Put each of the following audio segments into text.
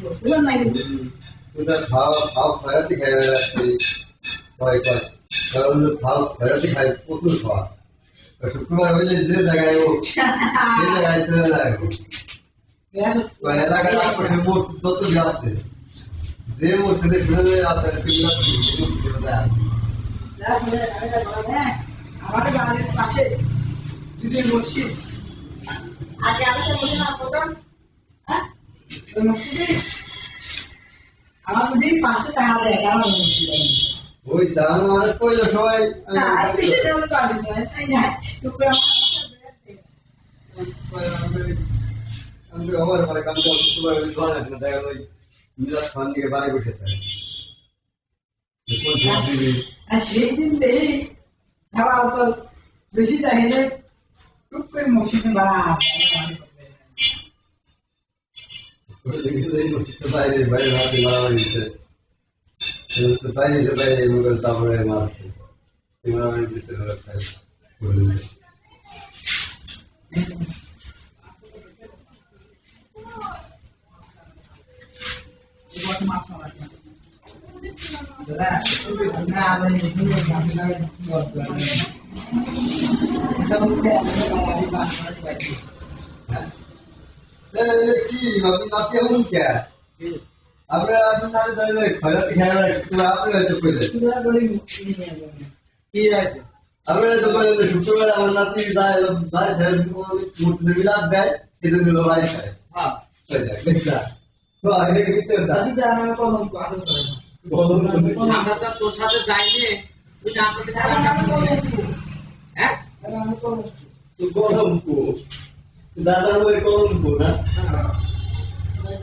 বুঝলেন না তোদের ভাও ভাও খয়রাতি খাই বেড়াচ্ছি কয় কয় কারণ ভাও খয়রাতি খাই প্রচুর খাওয়া শুক্রবার হইলে যে জায়গায় হোক সেই জায়গায় চলে যায় এলাকার আশপাশে মোট যত যে আছে যে মসজিদে শুনে আছে সেগুলো আমাদের বাড়ির পাশে যদি মসজিদ আগে আমি তো বলি না প্রথম হ্যাঁ ওই মসজিদে আমার যদি পাশে টাকা দেয় আমার মসজিদ ওই জানো অনেক কইলো সবাই না বেশি দেওয়া পারি না তাই না টুকরো আমি আমার পরে কাম করতে শুরু করে না দেখা ওই মিলাদ খান দিকে বাড়ি বসে থাকে আর সেই দিন দেই খাওয়া তো বেশি চাইলে টুক করে মসজিদে বাড়া বাইরে বাইরে হাতে মারামারি দিচ্ছে বাইরে বাইরে মোবাইল তারপরে মারছে মারামারি দিচ্ছে কি নাতি এমন কে আমরা আপনার খয়রাতি খাই আপনি হয়তো কইলেন কি আছে আমরা তো কইলেন শুক্রবার আমার নাতি যায় মসজিদে মিলাদ দেয় এই জন্য বাড়ি খায় হ্যাঁ তো আগে কিন্তু আমার কলম আদর করে না আমরা তো তোর সাথে যাইনি তুই না করতে হ্যাঁ আমি কলম কলঙ্ক দাদার ওই কলঙ্ক না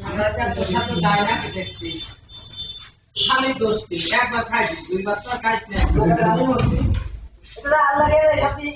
আমরা তোর সাথে যাই না কি দেখছি খালি দোস্তি একবার খাইছি দুইবার তো খাইছি না এটা আল্লাহকে আপনি